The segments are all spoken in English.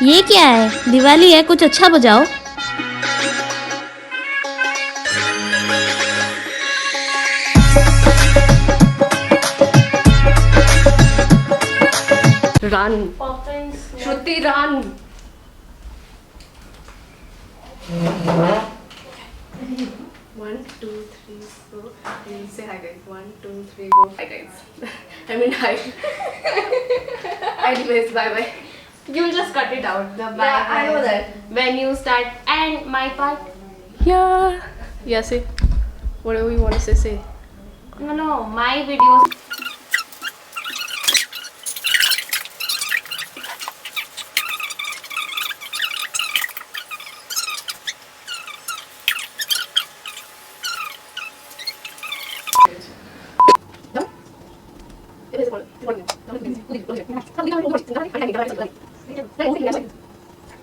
ये क्या है? दिवाली है, कुछ अच्छा बजाओ। Run. Shruti, run. One, two, three, four. And say hi guys. One, two, three, four. Hi guys. I mean hi. Anyways, bye bye. You'll just cut it out. The bye. Yeah, I know that. When you start and my part. Yeah. Yeah. Say whatever you want to say. Say. No, my videos.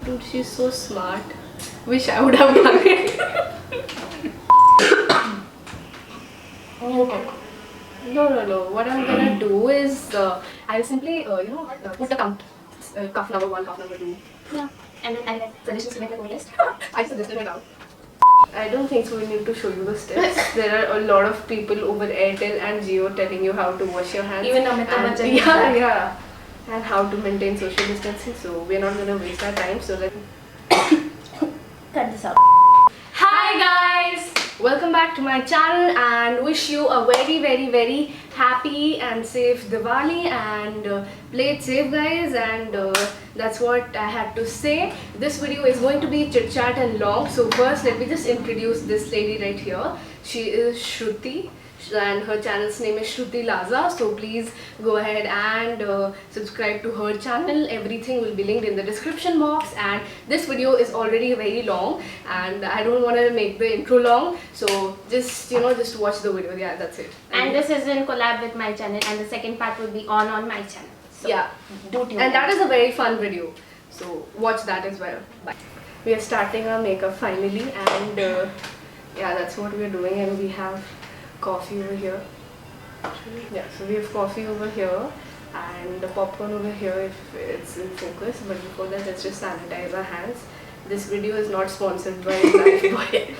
Dude, she's so smart. Wish I would have done it. No. What I'm gonna do is I'll simply put a count. Cuff number 1, cuff number 2. Yeah. And then I like suggestions to make a list. I suggested it out. I don't think so. We need to show you the steps. There are a lot of people over Airtel and Jio telling you how to wash your hands. Even Amitabh and, Bachchan. Yeah. And how to maintain social distancing. So we're not gonna waste our time. So let. Cut this out. Hi guys! Welcome back to my channel and wish you a very happy and safe Diwali and play it safe guys, and that's what I had to say. This video is going to be chit chat and long, so first let me just introduce this lady right here. She is Shruti and her channel's name is Shruti Laza, so please go ahead and subscribe to her channel. Everything will be linked in the description box, and this video is already very long and I don't want to make the intro long, so just watch the video. Yeah, that's it. And this is in collab with my channel, and the second part will be on my channel. So Yeah, do tune and that is a very fun video, so watch that as well. Bye. We are starting our makeup finally, and yeah, that's what we are doing. And we have coffee over here. Yeah, so we have coffee over here and the popcorn over here if it's in focus, but before that let's just sanitize our hands. This video is not sponsored by Lifebuoy.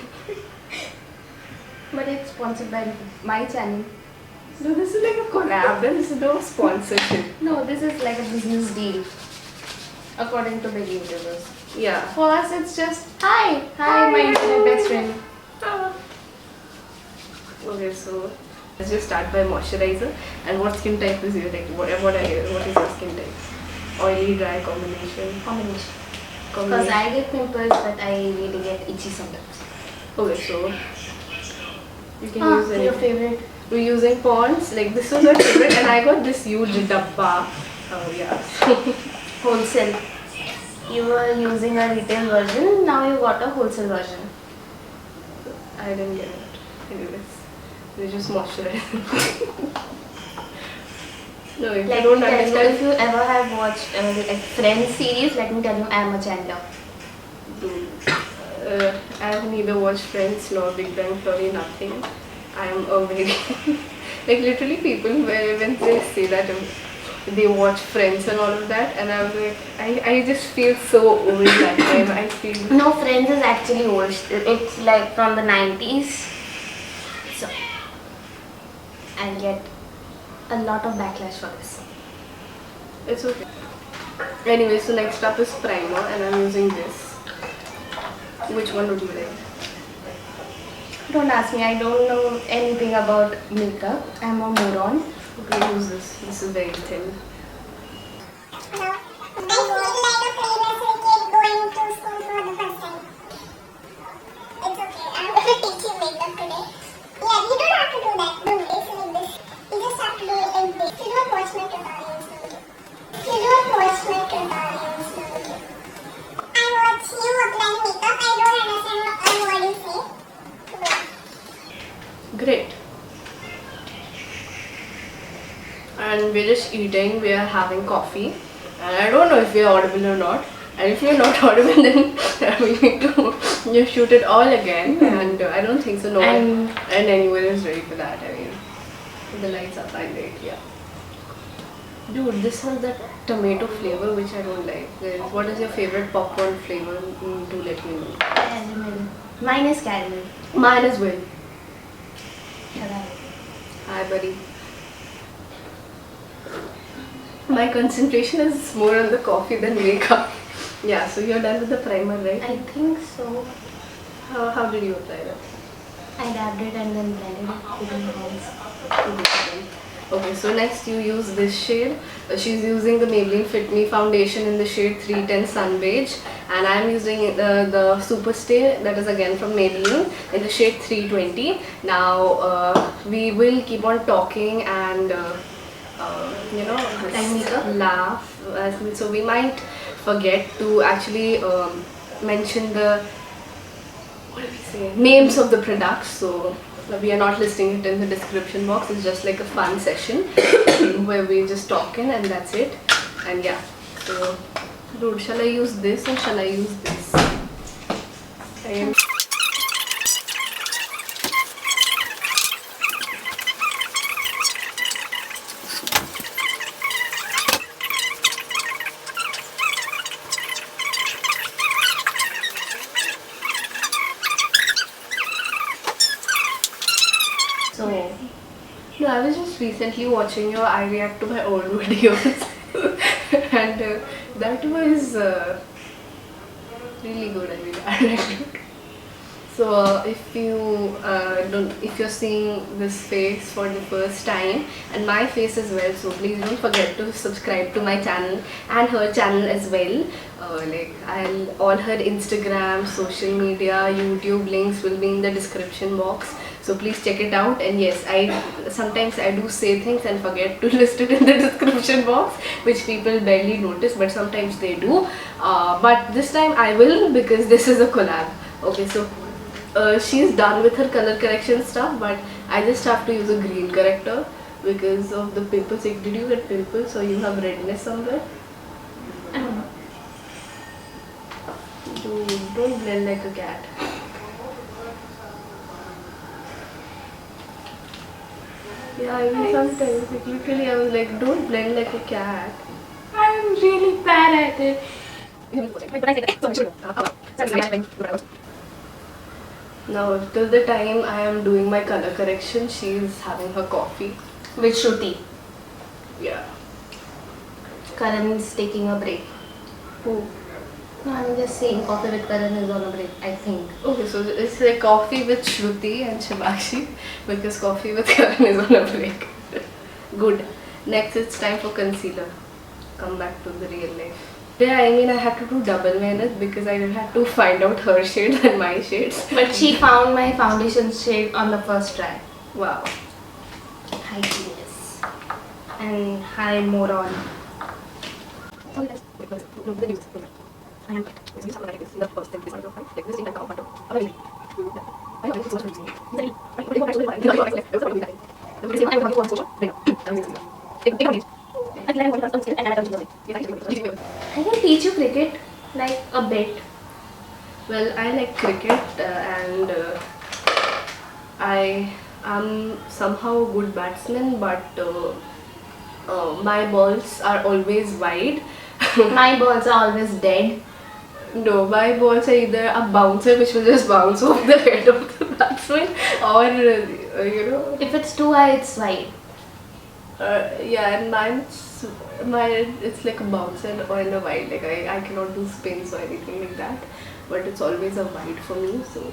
But it's sponsored by my channel. No, this is like a collab. There is no sponsorship. No, this is like a business deal. According to big YouTubers. Yeah. For us, it's just hi, my internet best friend. Okay, so let's just start by moisturizer. And what skin type is your, like what is your skin type? Oily, dry, combination? Combination. Because I get pimples, but I really get itchy sometimes. Okay, so you can use Your favorite? We're using Pond's. Like this was my favorite, and I got this huge dabba. Oh yeah. Wholesale. You were using a retail version, now you got a wholesale version. I didn't get it. Anyways, they just moisturize. No, if Let you don't me tell you, if understand, you ever have watched like Friends series, let me tell you, I am a Chandler. I have neither watched Friends nor Big Bang Theory, nothing. I am a very like literally people when they say that they watch Friends and all of that, and I was like, I just feel so old that time. I feel No, Friends is actually old. It's like from the 90s. So, I'll get a lot of backlash for this. it's okay. Anyway, so next up is primer, and I'm using this. Which one would you like? Don't ask me, I don't know anything about makeup. I'm a moron. Okay, use this. This is very thin. Hello. I feel like a famous kid going to school for the first time. It's okay. I'm gonna teach you makeup today. Yeah, you don't have to do that. Do this like this. You just have to do it like this. You don't watch my tutorials. You don't watch my tutorials. I watch you applying makeup. I don't understand what you say. Great. And we're just eating, we are having coffee, and I don't know if we're audible or not, and if you're not audible then we need to just shoot it all again, and I don't think so, no And- and anyone is ready for that. I mean, the lights are fine, right? Yeah. Dude, this has that tomato flavor which I don't like. What is your favorite popcorn flavor? Do let me know. Caramel. Mine is caramel. Mine as well. Hello. Hi, buddy. My concentration is more on the coffee than makeup. Yeah, so you're done with the primer, right? I think so. How did you apply that? I dabbed it and then blended it between my hands. Okay, so next you use this shade. She's using the Maybelline Fit Me foundation in the shade 310 Sun Beige, and I'm using the Superstay, that is again from Maybelline, in the shade 320. Now we will keep on talking and you know, laugh. So we might forget to actually mention the, what do we say, names of the products. So we are not listing it in the description box. It's just like a fun session where we just talking and that's it. And yeah, so dude, shall I use this or shall I use this? I am So, No, I was just recently watching your I react to my old videos and that was really good. I mean, I liked it. So if you're seeing this face for the first time and my face as well, so please don't forget to subscribe to my channel and her channel as well. All her Instagram, social media, YouTube links will be in the description box. So please check it out. And yes, sometimes I do say things and forget to list it in the description box, which people barely notice, but sometimes they do. But this time I will, because this is a collab. Okay, so she's done with her color correction stuff, but I just have to use a green corrector because of the pimples. Like, did you get pimples or you have redness somewhere? I don't know. Dude, don't blend like a cat. Yeah, I mean sometimes, like, literally I was like, don't blend like a cat. I'm really bad at it. Now, till the time I am doing my color correction, she is having her coffee. With Shruti. Yeah. Karan is taking a break. Who? No, I'm just saying coffee with Karan is on a break, I think. Okay, so it's like coffee with Shruti and Shibakshi because coffee with Karan is on a break. Good. Next, it's time for concealer. Come back to the real life. Yeah, I mean, I had to do double mehnat because I had to find out her shades and my shades. But she found my foundation shade on the first try. Wow. Hi, genius. And hi, moron. I can teach you cricket, like a bit. Well, I like cricket and I am somehow a good batsman, but my balls are always wide. My balls are always dead. No, my balls are either a bouncer which will just bounce off the head of the batsman, or you know. If it's too high, it's wide. Yeah, and it's like a bouncer or in a wide. Like I cannot do spins or anything like that, but it's always a wide for me. So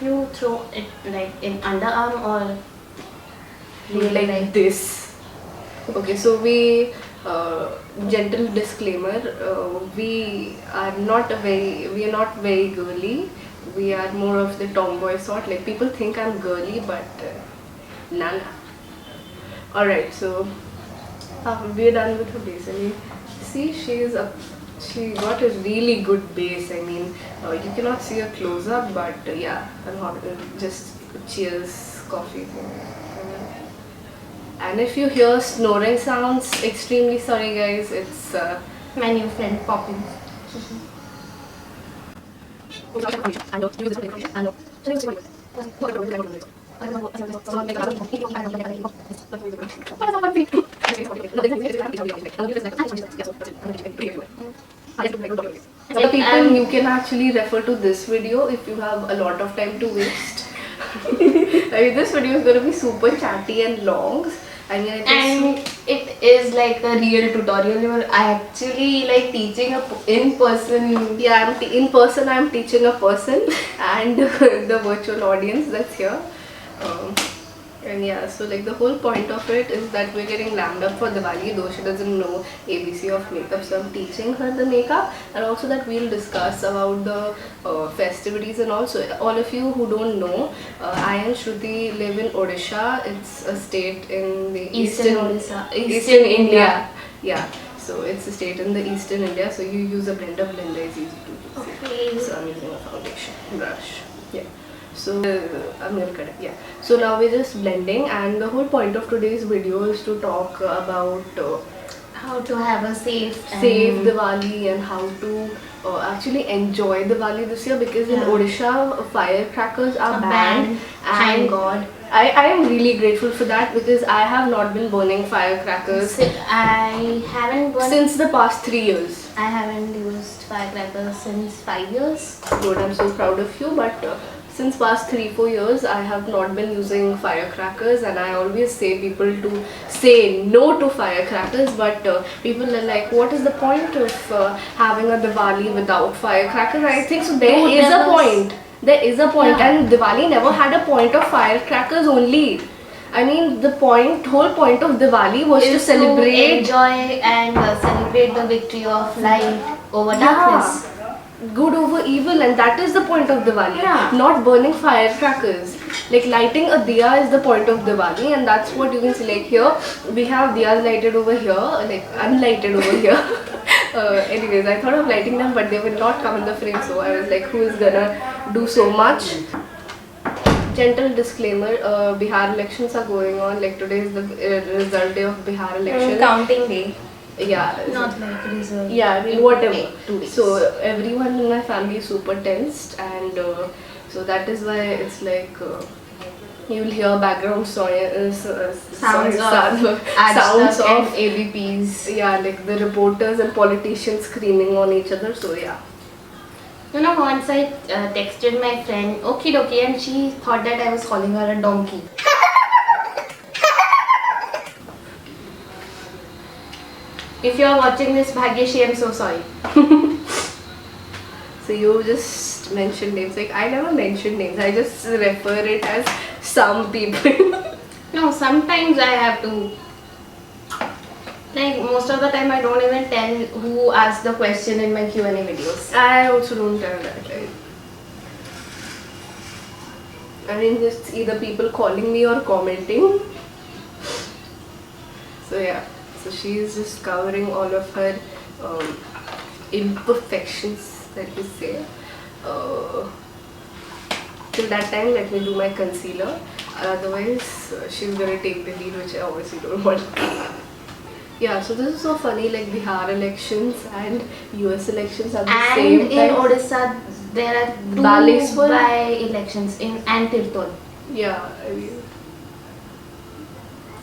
You throw it like in underarm or like this. Okay, so we gentle disclaimer. We are not very girly. We are more of the tomboy sort. Like, people think I'm girly, but nah. Alright, so we're done with her base. I mean, see, she got a really good base. I mean, you cannot see a close up, but yeah, I'm not just cheers coffee thing. And if you hear snoring sounds, extremely sorry guys, it's my new friend Poppins. So people, you can actually refer to this video if you have a lot of time to waste. I mean, this video is going to be super chatty and long. I mean, I think And it is like a real tutorial where I actually like teaching in person. yeah, in person I'm teaching a person and the virtual audience that's here. And yeah, so like the whole point of it is that we're getting lammed up for Diwali, though she doesn't know ABC of makeup, so I'm teaching her the makeup, and also that we'll discuss about the festivities. And also, all of you who don't know, I and Shruti live in Odisha. It's a state in the Eastern Odisha. Eastern India. Yeah, so it's a state in the Eastern India. So you use a blender. Blender is easy to use. Okay. So I'm using a foundation brush. Yeah. So I'm gonna cut it. Yeah. So now we're just blending, and the whole point of today's video is to talk about How to have a safe Diwali and how to actually enjoy Diwali this year, because in Yeah. Odisha firecrackers are A banned. ban. Thank God. I am really grateful for that, because I have not been burning firecrackers I haven't burned. since the past 3 years. I haven't used firecrackers since 5 years. Good, I'm so proud of you. But since past 3-4 years, I have not been using firecrackers, and I always say people to say no to firecrackers. But people are like, what is the point of having a Diwali without firecrackers? I think so. There No, is there a was- point. There is a point, Yeah. and Diwali never had a point of firecrackers only. I mean, the whole point of Diwali was to Is celebrate. enjoy and celebrate the victory of light over Yeah. darkness. Good over evil, and that is the point of Diwali. Yeah. Not burning firecrackers. Like lighting a diya is the point of Diwali, and that's what you can see. Like here, we have diyas lighted over here, like unlighted over here. Anyways, I thought of lighting them, but they will not come in the frame, so I was like, who is gonna do so much? Gentle disclaimer, Bihar elections are going on. Like today is the result day of Bihar election. Counting day. Yeah. Not like result. Yeah, I mean, whatever. 2 days. So everyone in my family is super tensed, and so that is why it's like you'll hear background Sounds sounds of sounds and of ABPs. yeah, like the reporters and politicians screaming on each other. So yeah. You know, once I texted my friend, okie dokie, and she thought that I was calling her a donkey. If you are watching this, Bhagyashi, I'm so sorry. So you just mentioned names. Like I never mention names. I just refer it as some people. No, sometimes I have to. Like most of the time, I don't even tell who asked the question in my Q&A videos. I also don't tell that. Like, I mean, just either people calling me or commenting. So yeah, so she is just covering all of her imperfections, that we say. Till that time, let me do my concealer. Otherwise, she's gonna take the lead, which I obviously don't want. Yeah, so this is so funny. Like Bihar elections and US elections at the And same in time. Odisha, there are two Baleswar. by-elections in and Tirtol. Yeah, I mean,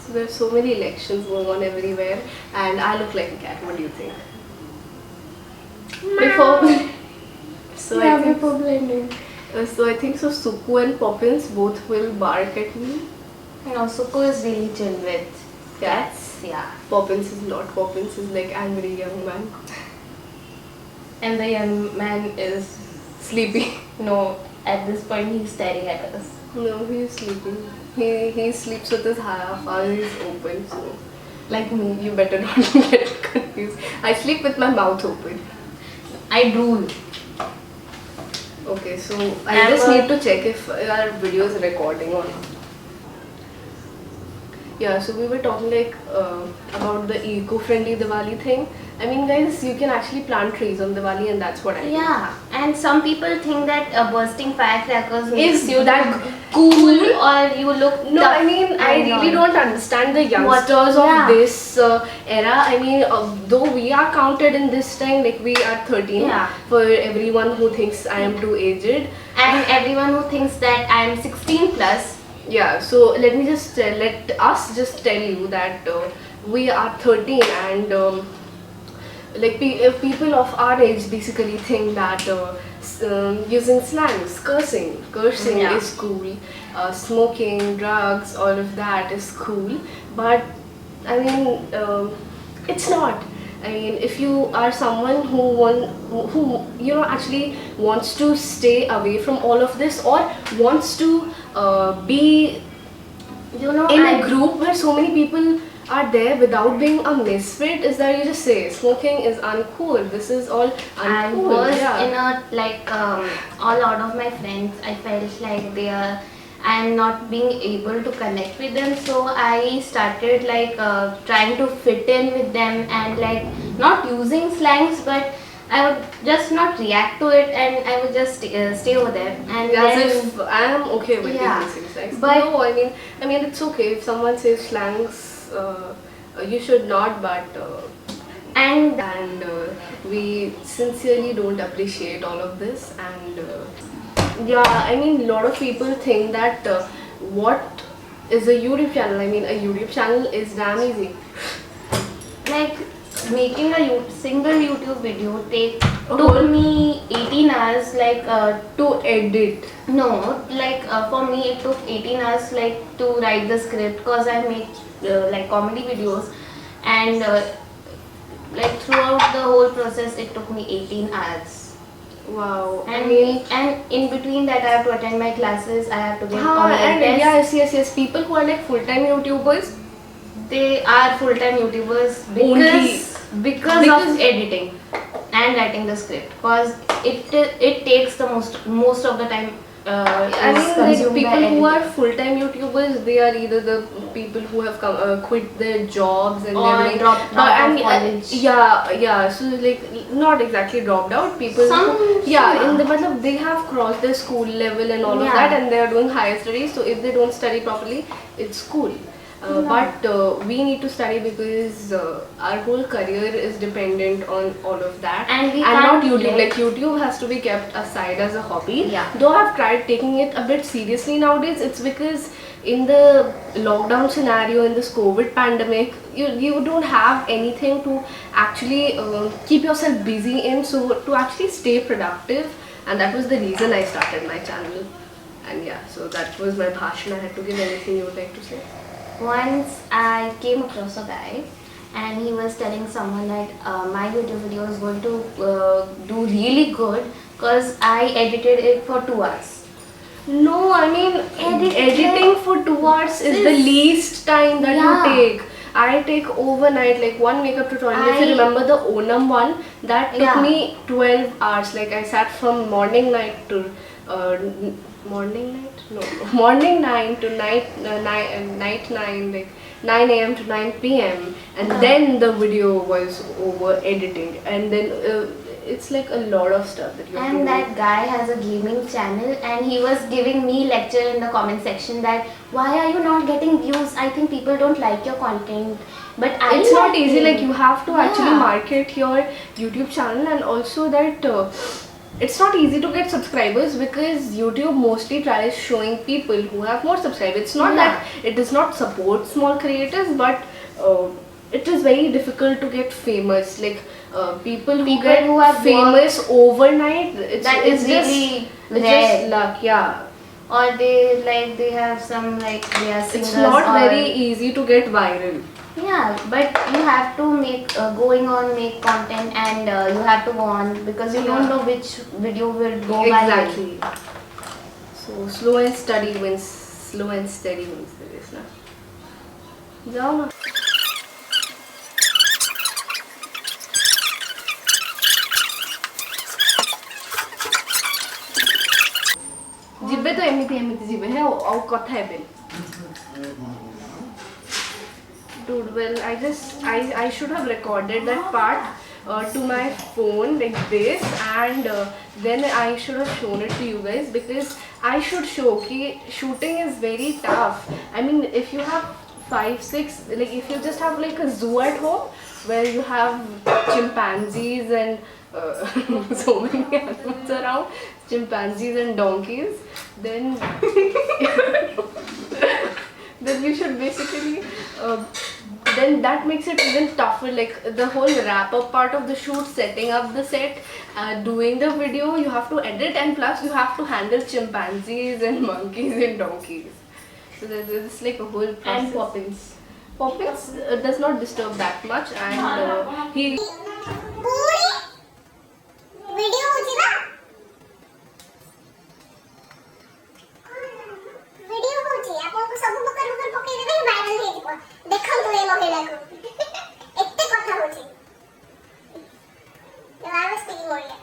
so there's so many elections going on everywhere, and I look like a cat. What do you think? Before, so I think, blending. so I think so. Suku and Poppins both will bark at me. No, Suku is really chill with Cats. yeah. Poppins is not. Poppins is like angry young man. And the young man is Sleepy. no. At this point, he's staring at us. No, he's sleeping. He sleeps with his half eyes open. So Like me. you better not get confused. I sleep with my mouth open. I drool. Okay, so I I'm just a- need to check if our video is recording or not. Yeah, so we were talking like about the eco-friendly Diwali thing. I mean, guys, you can actually plant trees on Diwali, and that's what I do. Yeah, and some people think that bursting firecrackers makes Is you that look cool or you look No, tough I mean, I and really all. don't understand the What- youngsters yeah. of this era. I mean, though we are counted in this time, like we are 13. Yeah. For everyone who thinks I am too aged. And everyone who thinks that I'm 16 plus, Yeah, so let us just tell you that we are 13 and like people of our age basically think that using slangs, cursing Yeah. is cool, smoking, drugs, all of that is cool. But I mean, it's not. I mean, if you are someone who actually wants to stay away from all of this, or wants to be in a group where so many people are there without being a misfit, is that you just say smoking is uncool, this is all I uncool. was Yeah. in a like a lot of my friends, I felt like I'm not being able to connect with them, so I started like trying to fit in with them and like not using slangs, but I would just not react to it and I would just stay over there. And As then, if I am okay with Yeah. using slangs. But- No, I mean it's okay if someone says slangs. You should not, but and we sincerely don't appreciate all of this. And yeah, I mean, a lot of people think that what is a YouTube channel? I mean, a YouTube channel is damn easy. like making a single YouTube video Oh. took me 18 hours, like To edit. no, like for me it took 18 hours like to write the script, because I make like comedy videos, and like throughout the whole process it took me 18 hours. Wow. And in between that I have to attend my classes, I have to give online And tests. yes. People who are like full-time YouTubers, They are full-time YouTubers Only- because because- of editing and writing the script, because it takes the most of the time. I is mean, like consumed by people who are editing. full-time YouTubers, they are either the people who have quit their jobs and Or they're doing- dropped but- out of and, college. yeah. So like, not exactly dropped out. People, Some- in the matlab, they have crossed their school level and all of Yeah. that, and they are doing higher studies. So if they don't study properly, it's cool. But we need to study because our whole career is dependent on all of that, And we not can't YouTube. let- Like YouTube has to be kept aside as a hobby. Yeah. Though I've tried taking it a bit seriously nowadays, it's because in the lockdown scenario, in this COVID pandemic, you don't have anything to actually keep yourself busy in. So to actually stay productive, and that was the reason I started my channel. And yeah, so that was my passion. I had to give. Anything you would like to say? Once I came across a guy and he was telling someone that my YouTube video is going to do really good because I edited it for 2 hours. No, I mean editing for 2 hours is the This- least time that Yeah. you take. I take overnight, like one makeup tutorial. If you I- remember the Onam one, that took Yeah. me 12 hours. Like I sat from morning 9 to morning 9 to night 9, like 9 a.m. to 9 p.m. and then the video was over editing, and then it's like a lot of stuff that you have to And do. that guy has a gaming channel and he was giving me lecture in the comment section that why are you not getting views? I think people don't like your content. But It's not easy. Like you have to actually Yeah. market your YouTube channel, and also that it's not easy to get subscribers because YouTube mostly tries showing people who have more subscribers. It's not Yeah. that it does not support small creators, but it is very difficult to get famous. Like people who People get who have famous overnight, That is really it's rare. just luck. Yeah, Or they have some like they are singers. it's not or- very easy to get viral. Yeah, but you have to make make content, and you have to go on because you don't Yeah. know which video will go viral. Exactly. So slow and steady wins. Slow and steady wins the race, na? जाओ ना. जिब्बे तो एमिति जिब्बे है और कथा है bell. Dude, well, I should have recorded that part to my phone like this, and then I should have shown it to you guys, because I should show कि shooting is very tough. I mean, if you have 5-6, like if you just have like a zoo at home where you have chimpanzees and so many animals around, chimpanzees and donkeys, then then you should basically then that makes it even tougher. Like the whole wrap up part of the shoot, setting up the set, doing the video, you have to edit, and plus you have to handle chimpanzees and monkeys and donkeys. So there's like a whole process. And Poppins. Poppins does not disturb that much, and he. पूरी video होची ना video होची आपन को सब मकर मकर पके देबे viral हे जिवो देखन तो ए महिला को एत्ते कथा होची तो I was speaking only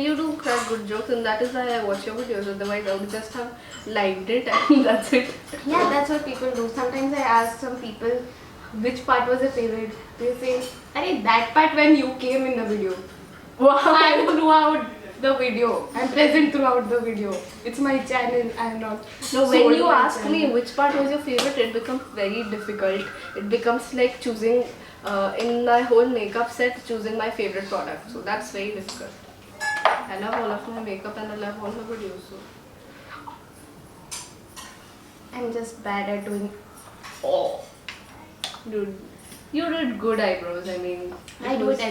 You do crack good jokes, and that is why I watch your videos. Otherwise, I would just have liked it and that's it. Yeah, that's what people do. Sometimes I ask some people which part was your favorite. They say, "Arey, that part when you came in the video." Wow. I'm throughout the video. I'm present throughout the video. It's my channel. I'm not. No, when sold you my ask me channel. which part was your favorite, it becomes very difficult. It becomes like choosing in my whole makeup set, choosing my favorite product. So that's very difficult. I love all of my makeup and I love all my videos. So. I'm just bad at doing. Oh, dude, you did good eyebrows. I mean, I do it.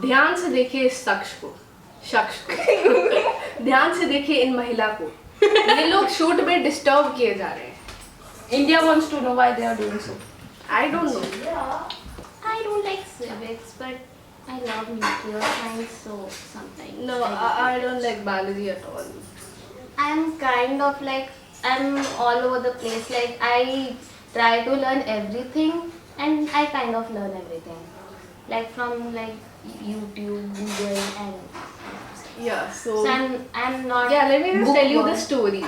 ध्यान से देखिए इस शख्स को ध्यान से देखिए इन महिला को ये लोग शूट में डिस्टर्ब किए जा रहे हैं India wants to know why they are doing so. I don't know I don't like civics, but I love nuclear science, so sometimes. No I don't like biology at all I'm kind of like I'm all over the place. Like I try to learn everything, and I kind of learn everything, like from like YouTube, Google, and या so I'm not. Yeah, let me just tell you the bookworm. story.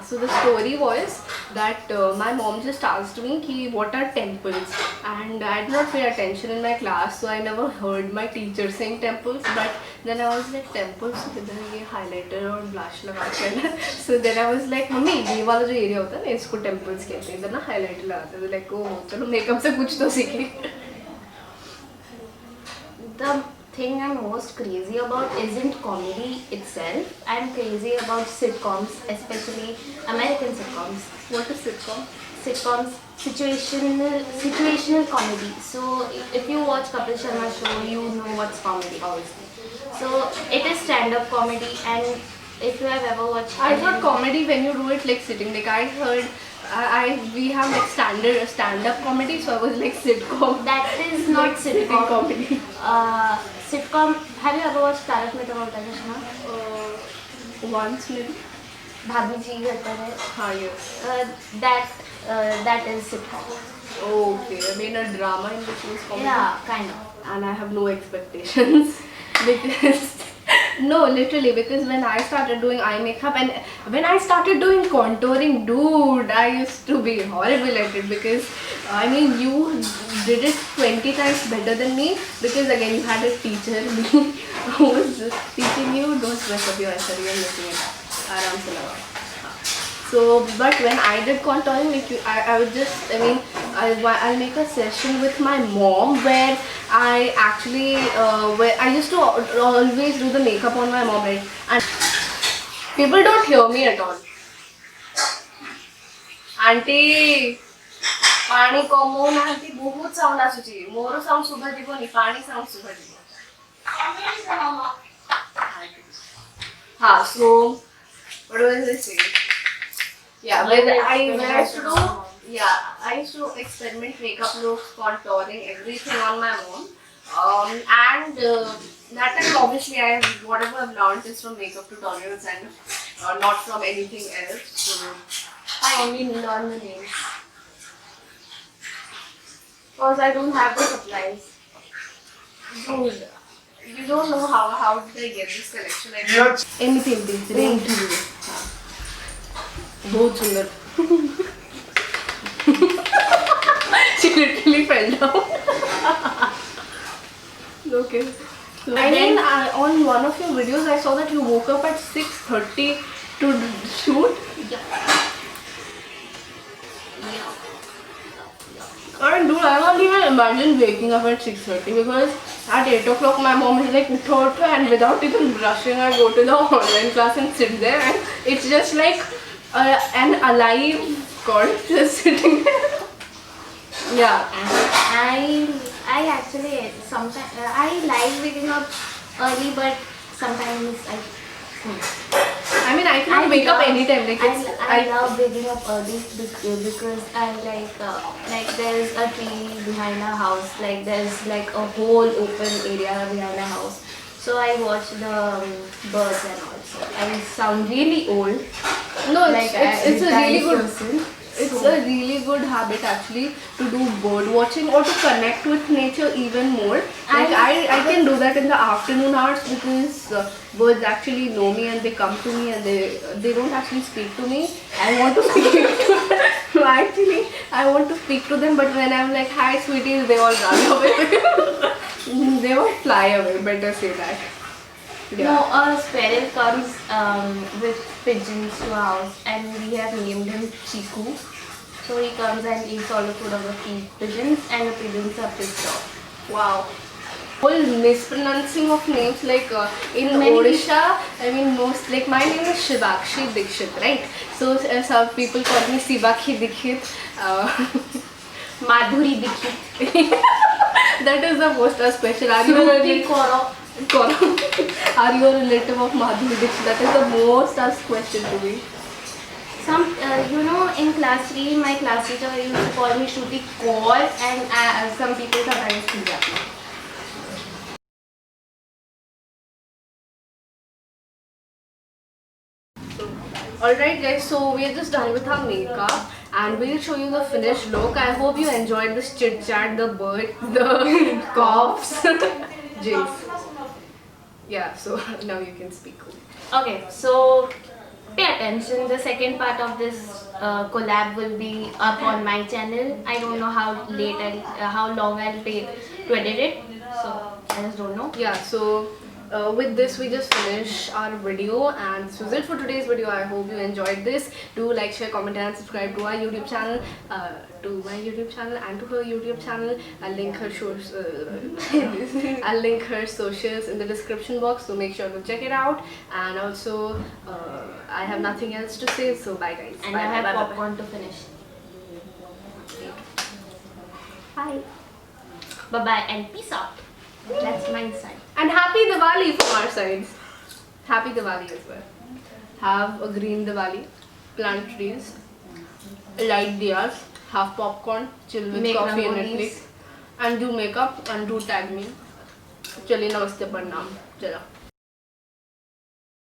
So the story was that my mom just asked me ki what are temples, and I did not pay attention in my class, so I never heard my teacher saying temples. But then I was like temples, किधर ये highlighter और blush लगा के ना. So then I was like mummy ये वाला जो area होता है ना इसको temples कहते हैं, इधर ना highlighter लगाते हैं. Like oh चलो makeup से कुछ तो सीखे. The thing I'm most crazy about isn't comedy itself. I'm crazy about sitcoms, especially American sitcoms. What is sitcom? Sitcoms, situational comedy. So if you watch Kapil Sharma show, you know what's comedy, obviously. So it is stand-up comedy, and if you have ever watched, I thought comedy when you do it like sitting. Like I heard, we have like stand-up comedy, so I was like sitcom. that is not Like sitting sitcom. comedy. Sitcom. Have you ever watched Tarak Mehta ka Ulta Chashma? Once maybe. Bhabhi Ji Ghar Par Hai. हाँ yes. That is sitcom. Okay, I mean a drama in which was comedy. Yeah, kind of. And I have no expectations because no, literally because when I started doing eye makeup and when I started doing contouring, dude, I used to be horrible at it because I mean you did it 20 times better than me because again you had a teacher who was teaching you don't mess up your eyes, you're looking at that. आराम से लगाओ. So, but when I did contouring, like I would just, I mean, I'll make a session with my mom where I actually, where I used to always do the makeup on my mom, right? And people don't hear me at all. Auntie, पानी कमो ना aunty बहुत sound आसुची मोर sound सुबह जीवनी पानी sound सुबह जीवन हाँ so what was I saying? Yeah, when I used to do, I used to experiment makeup looks, contouring, everything on my own. And that time obviously whatever I've learned is from makeup tutorials and not from anything else. So I only learn the names because I don't have the supplies. dude, you don't know how did I get this collection? I got anything ring to you. बहुत सुंदर. She literally fell down. Okay. So I mean, on one of your videos, I saw that you woke up at 6:30 to shoot. And dude, I can't even imagine waking up at 6:30 because At 8 o'clock, my mom is like, utho, utho, and without even brushing, I go to the online class and sit there, and it's just like an alive god just sitting there. Yeah. I actually sometimes I like waking up early, but sometimes I mean, I can wake up anytime. Like I love waking up early because I like there's a tree behind our house. Like there's like a whole open area behind our house. So I watch the birds and all. So I sound really old. No, Like it's a really good. person. It's a really good habit actually to do bird watching or to connect with nature even more. Like I can do that in the afternoon hours because birds actually know me and they come to me and they don't actually speak to me. I want to speak to them. Actually, I want to speak to them, but when I'm like, hi sweeties, they all run away. They all fly away. Better say that. No, a sparrow comes with pigeons to our house, and we have named him Chiku. So he comes and eats all the food of the pigeons, and the pigeons are pissed off. Wow. Whole mispronouncing of names like in Many Odisha, I mean most like my name is Shivakshi Dikshit, right? So some people call me Sivakshi Dikshit. Madhuri Dikshit. That is the most special. Are you a relative? Are you a relative of Madhuri Dikshit? That is the most asked question to me. Some, in class 3, my class teacher used to call me Shruti Kaur, and some people sometimes Pooja. Alright guys, so we're just done with our makeup and we'll show you the finished look. I hope you enjoyed this chit chat, the bird, the coughs, jinx. Yeah, so now you can speak. Okay, so pay attention. The second part of this collab will be up on my channel. I don't know how long I'll take to edit it. So I just don't know. Yeah, so with this we just finish our video and this was it for today's video. I hope you enjoyed this. Do like, share, comment and subscribe to our YouTube channel, to my YouTube channel and to her YouTube channel. I'll link her socials in the description box, so make sure to check it out. And also I have nothing else to say, so bye guys. And Bye, I have bye, bye, bye. popcorn to finish. Bye. Bye bye and peace out. That's my side. And happy Diwali from our sides. Happy Diwali as well. Have a green Diwali, plant trees, light diyas, have popcorn, chill with Make coffee and rangolis. Netflix, and do makeup and do tag me. Chaliye namaste pranam. Chala.